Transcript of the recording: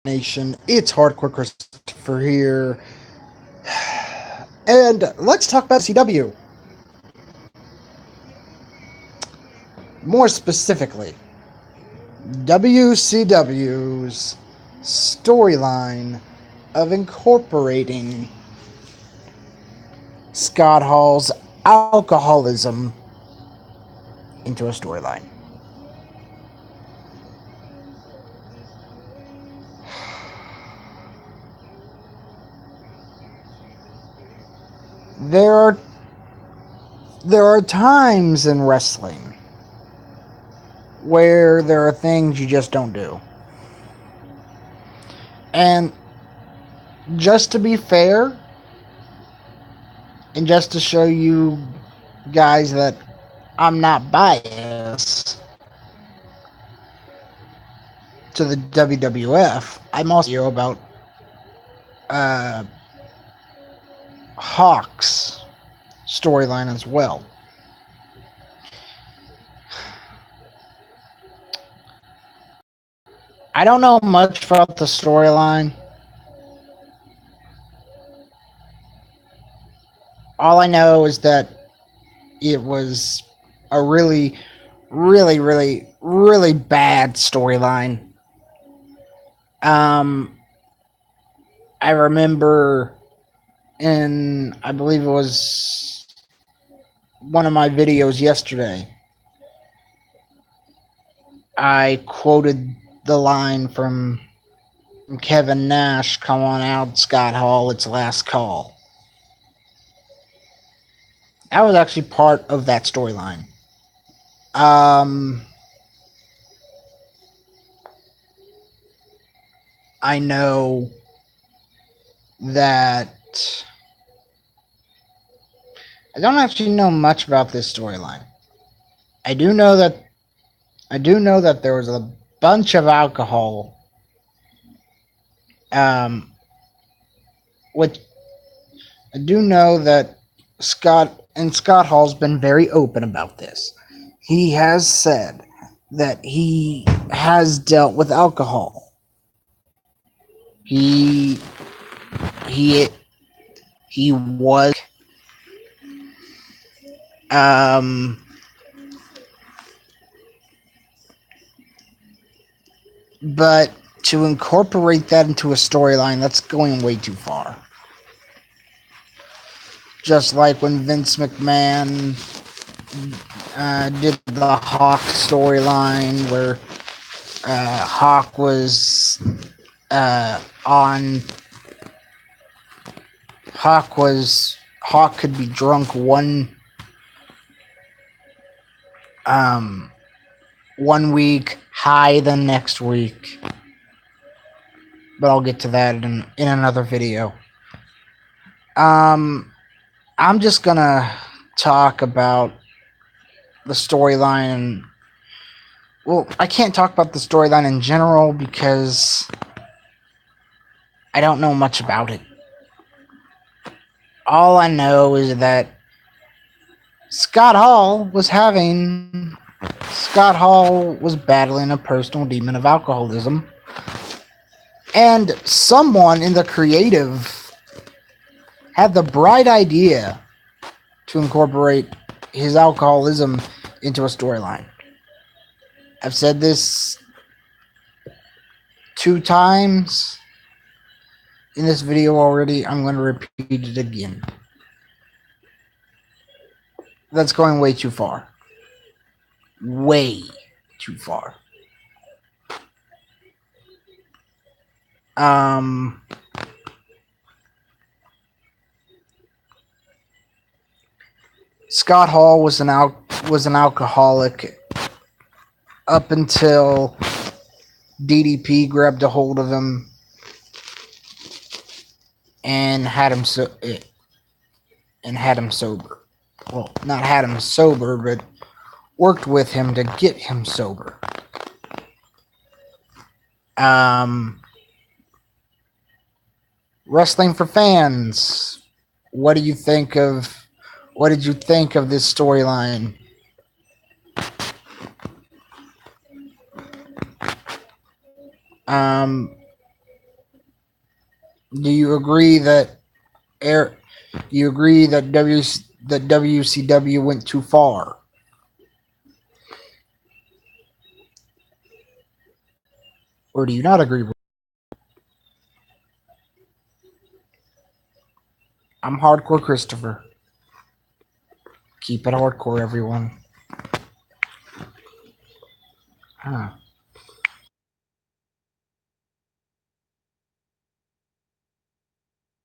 Nation, it's Hardcore Christopher here, and let's talk about WCW. More specifically, WCW's storyline of incorporating Scott Hall's alcoholism into a storyline. There are times in wrestling where there are things you just don't do. And just to be fair, and just to show you guys that I'm not biased to the WWF, I'm also about Hawk's storyline as well. I don't know much about the storyline. All I know is that it was a really bad storyline. I remember I believe it was one of my videos yesterday, I quoted the line from Kevin Nash, "Come on out, Scott Hall, it's last call." That was actually part of that storyline. I know that I don't actually know much about this storyline. I do know that there was a bunch of alcohol, which I do know that Scott Hall's been very open about this. He has said that he has dealt with alcohol. He was but to incorporate that into a storyline, that's going way too far. Just like when Vince McMahon did the Hawk storyline, where Hawk was Hawk could be drunk one week, high the next week. But I'll get to that in another video. I'm just gonna talk about the storyline, and well, I can't talk about the storyline in general because I don't know much about it. All I know is that Scott Hall was battling a personal demon of alcoholism, and someone in the creative had the bright idea to incorporate his alcoholism into a storyline. I've said this 2 times in this video already. I'm going to repeat it again. That's going way too far. Way too far. Scott Hall was an alcoholic up until DDP grabbed a hold of him and had him sober. Well, not had him sober, but worked with him to get him sober. Wrestling for fans. What did you think of this storyline? Do you agree that air? Do you agree that WCW went too far, or do you not agree with? I'm hardcore Christopher. Keep it hardcore, everyone. Huh.